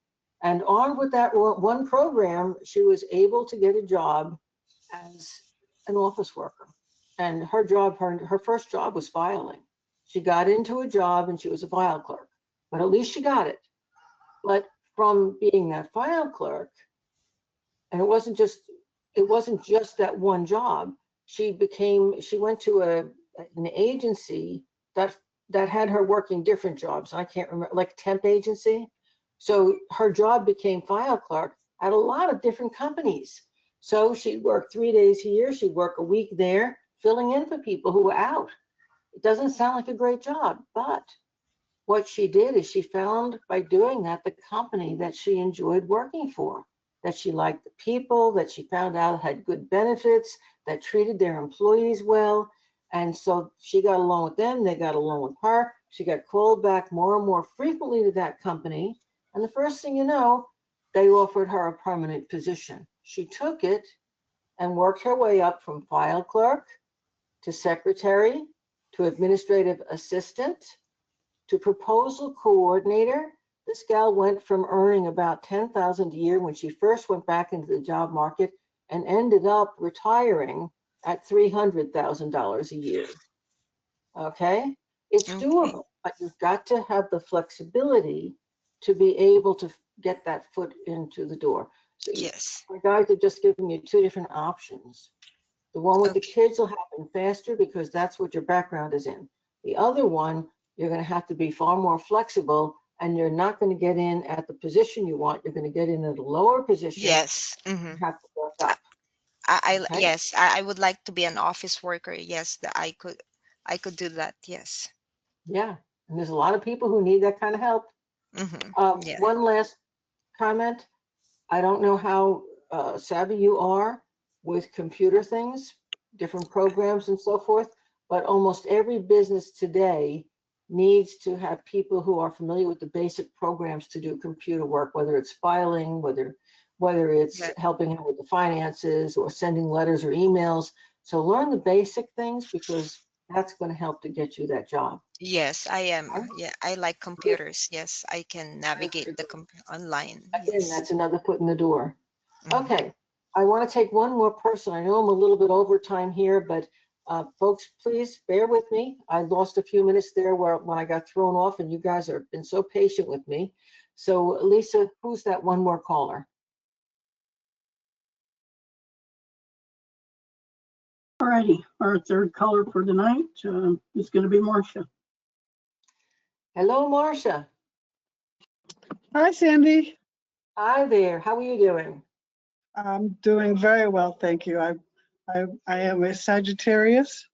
And armed with that one program, she was able to get a job as an office worker. And her job, her first job was filing. She got into a job and she was a file clerk, but at least she got it. But from being that file clerk, and it wasn't just that one job. She went to an agency that had her working different jobs. I can't remember, like temp agency. So her job became file clerk at a lot of different companies. So she'd work 3 days here, she'd work a week there, filling in for people who were out. It doesn't sound like a great job, but what she did is she found by doing that the company that she enjoyed working for, that she liked the people, that she found out had good benefits, that treated their employees well. And so she got along with them, they got along with her. She got called back more and more frequently to that company. And the first thing you know, they offered her a permanent position. She took it and worked her way up from file clerk to secretary to administrative assistant to proposal coordinator. This gal went from earning about $10,000 a year when she first went back into the job market and ended up retiring at $300,000 a year. Okay, it's Okay. doable, but you've got to have the flexibility to be able to get that foot into the door. So Yes. my guys are just giving you two different options. The one with the Okay. kids will happen faster because that's what your background is in. The other one, you're going to have to be far more flexible and you're not going to get in at the position you want. You're going to get in at a lower position Yes. Mm-hmm. and have to work up. Okay. Yes, I would like to be an office worker. Yes, that I could do that. Yes. Yeah. And there's a lot of people who need that kind of help. Mm-hmm. Yeah. One last comment. I don't know how savvy you are with computer things, different programs and so forth, but almost every business today needs to have people who are familiar with the basic programs to do computer work, whether it's filing, whether it's Yeah. helping out with the finances or sending letters or emails. So learn the basic things because that's going to help to get you that job. Yes, I am. Okay? Yeah, I like Good. computers. Yes, I can Good. navigate the online. Again, Yes. that's another foot in the door. Mm-hmm. Okay, I want to take one more person. I know I'm a little bit over time here, but folks, please bear with me. I lost a few minutes there when I got thrown off, and you guys have been so patient with me. So, Lisa, who's that one more caller? All righty, our third caller for tonight is going to be Marcia. Hello, Marcia. Hi, Sandy. Hi there. How are you doing? I'm doing very well, thank you. I am a Sagittarius,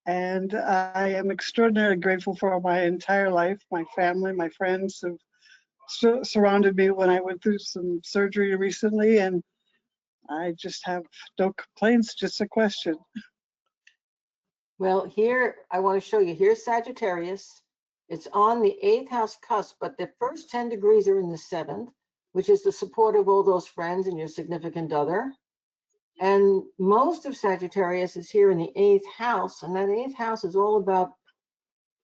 and I am extraordinarily grateful for my entire life. My family, my friends have surrounded me when I went through some surgery recently, and I just have no complaints, just a question. Well, here I want to show you. Here's Sagittarius. It's on the 8th house cusp, but the first 10 degrees are in the 7th, which is the support of all those friends and your significant other. And most of Sagittarius is here in the 8th house, and that 8th house is all about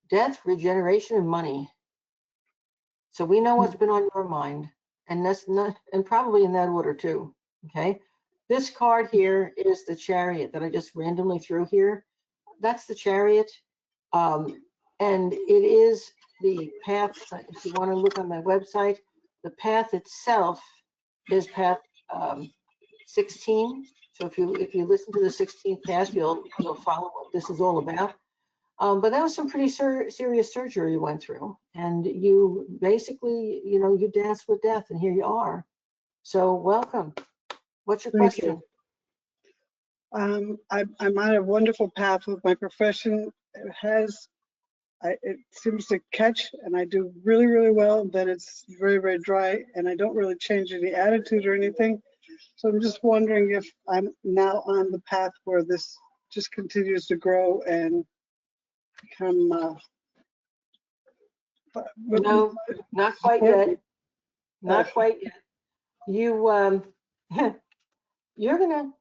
death, regeneration, and money. So we know what's been on your mind, and that's not, and probably in that order too. Okay. This card here is the Chariot that I just randomly threw here. That's the Chariot. And it is the path. If you want to look on my website, the path itself is path 16. So if you listen to the 16th path, you'll follow what this is all about. But that was some pretty serious surgery you went through, and you basically, you danced with death, and here you are. So welcome. What's your Thank question? I'm on a wonderful path with my profession. It seems to catch, and I do really, really well. Then it's very, very dry, and I don't really change any attitude or anything. So I'm just wondering if I'm now on the path where this just continues to grow and become. No, not quite yet. Not quite yet. You you're gonna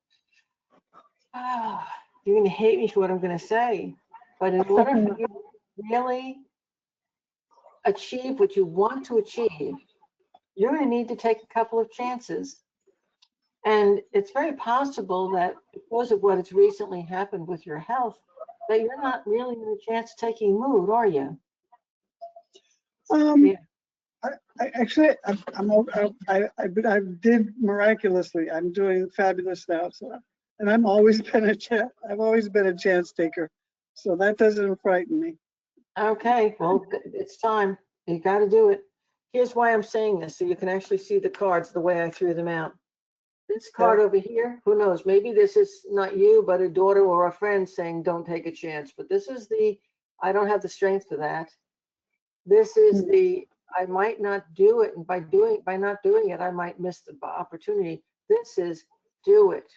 you're gonna hate me for what I'm gonna say, but in order for you to really achieve what you want to achieve, you're gonna need to take a couple of chances. And it's very possible that because of what has recently happened with your health, that you're not really in a chance-taking mood, are you? Yeah. I did miraculously. I'm doing fabulous now. So, and I've always been a chance taker. So that doesn't frighten me. Okay, well, it's time. You got to do it. Here's why I'm saying this, so you can actually see the cards the way I threw them out. This card over here, who knows, maybe this is not you, but a daughter or a friend saying, don't take a chance. But this is I don't have the strength for that. This is I might not do it. And by not doing it, I might miss the opportunity. This is do it.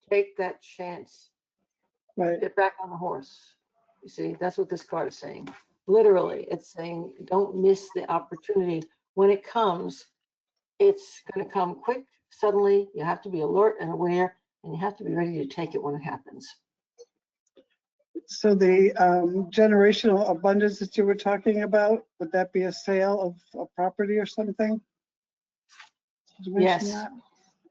Take that chance. Right. Get back on the horse. You see, that's what this card is saying. Literally, it's saying don't miss the opportunity. When it comes, it's going to come quick, suddenly. You have to be alert and aware, and you have to be ready to take it when it happens. So the generational abundance that you were talking about, would that be a sale of a property or something? Did you mention Yes. that?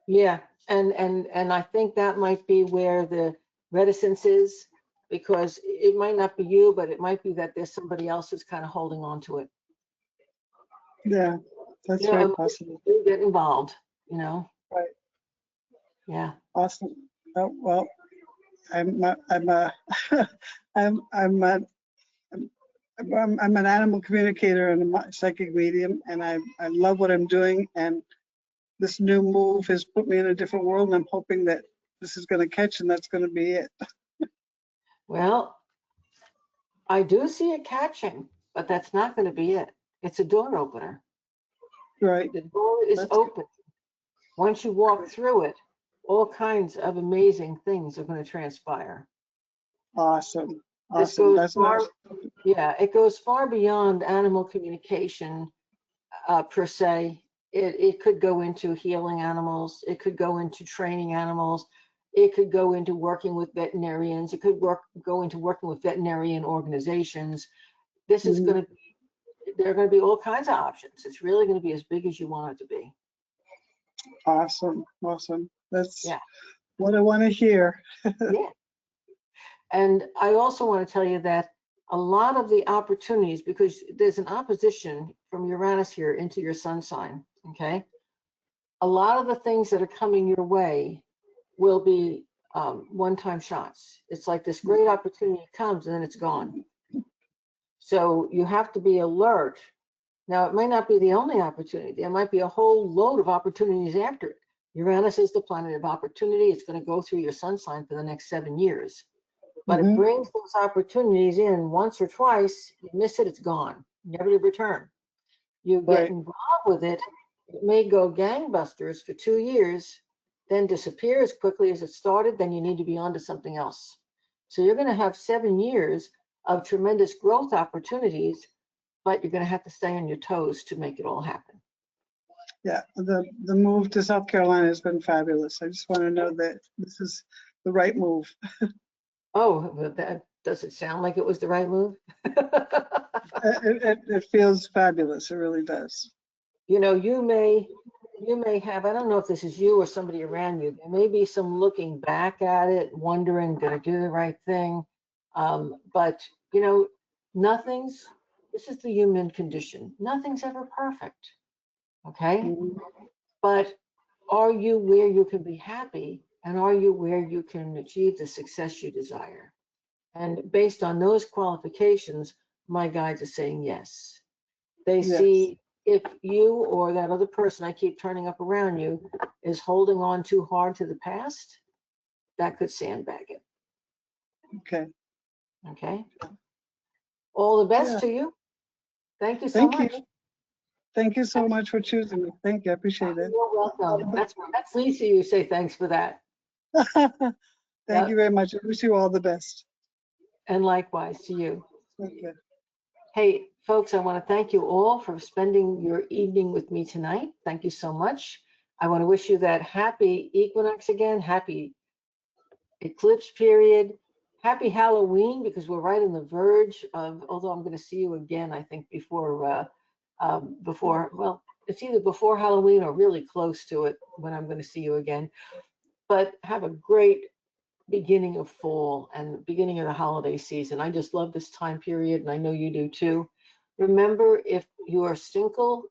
Yeah, and I think that might be where the reticence is, because it might not be you, but it might be that there's somebody else who's kind of holding on to it. Yeah, that's very possible. You get involved, you know. Right. Yeah. Awesome. Oh, well, I'm an animal communicator and a psychic medium, and I love what I'm doing. And this new move has put me in a different world, and I'm hoping that this is going to catch, and that's going to be it. Well, I do see it catching, but that's not going to be it. It's a door opener. Right. The door is open. Once you walk through it, all kinds of amazing things are going to transpire. Awesome. This Awesome. goes That's far, nice. yeah, it goes far beyond animal communication per se. It could go into healing animals. It could go into training animals. It could go into working with veterinarians. It could go into working with veterinarian organizations. This is going to be, there are going to be all kinds of options. It's really going to be as big as you want it to be. Awesome. Awesome. That's Yeah. what I want to hear. Yeah. And I also want to tell you that a lot of the opportunities, because there's an opposition from Uranus here into your sun sign, okay? A lot of the things that are coming your way will be one-time shots. It's like this great opportunity comes and then it's gone. So you have to be alert. Now, it might not be the only opportunity. There might be a whole load of opportunities after it. Uranus is the planet of opportunity. It's going to go through your sun sign for the next 7 years. But it brings those opportunities in once or twice. You miss it, it's gone, never to return. You get involved with it, it may go gangbusters for 2 years, then disappear as quickly as it started, then you need to be on to something else. So you're going to have 7 years of tremendous growth opportunities, but you're going to have to stay on your toes to make it all happen. Yeah, the move to South Carolina has been fabulous. I just want to know that this is the right move. Oh, that does it sound like it was the right move? It feels fabulous. It really does. you know, you may have, I don't know if this is you or somebody around you, there may be some looking back at it, wondering, did I do the right thing? But, you know, this is the human condition. Nothing's ever perfect, okay? Mhm. But are you where you can be happy? And are you where you can achieve the success you desire? And based on those qualifications, my guides are saying yes. They Yes. see if you or that other person I keep turning up around you is holding on too hard to the past, that could sandbag it. Okay. Okay. All the Yeah. best to you. Thank you so Thank you. much. Thank you so much for choosing me. Thank you. I appreciate it. You're welcome. That's Lisa. You say thanks for that. Thank you Yep. very much. I wish you all the best. And likewise to you. Okay. Hey, folks, I want to thank you all for spending your evening with me tonight. Thank you so much. I want to wish you that happy equinox again, happy eclipse period, happy Halloween, because we're right on the verge of, although I'm going to see you again, I think well, it's either before Halloween or really close to it when I'm going to see you again. But have a great beginning of fall and beginning of the holiday season. I just love this time period, and I know you do too. Remember, if your simple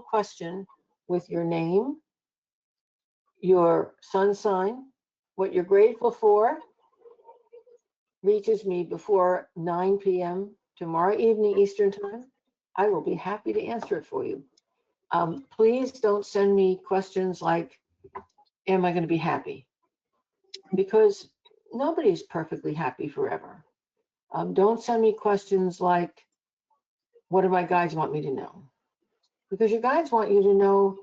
question with your name, your sun sign, what you're grateful for, reaches me before 9 p.m. tomorrow evening Eastern Time, I will be happy to answer it for you. Please don't send me questions like, am I going to be happy? Because nobody's perfectly happy forever. Don't send me questions like, what do my guides want me to know? Because your guides want you to know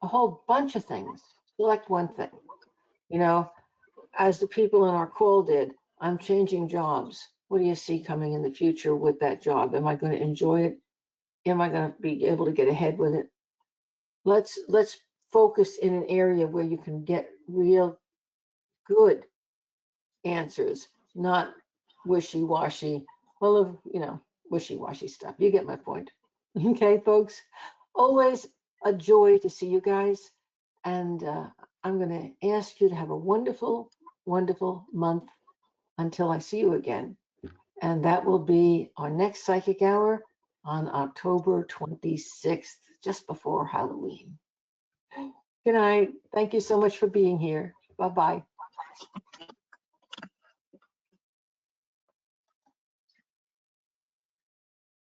a whole bunch of things. Select one thing. You know, as the people in our call did, I'm changing jobs. What do you see coming in the future with that job? Am I going to enjoy it? Am I going to be able to get ahead with it? Let's focus in an area where you can get real good answers, not wishy-washy, full of, wishy-washy stuff. You get my point. Okay, folks? Always a joy to see you guys. And I'm going to ask you to have a wonderful, wonderful month until I see you again. And that will be our next psychic hour on October 26th, just before Halloween. Good night. Thank you so much for being here. Bye-bye.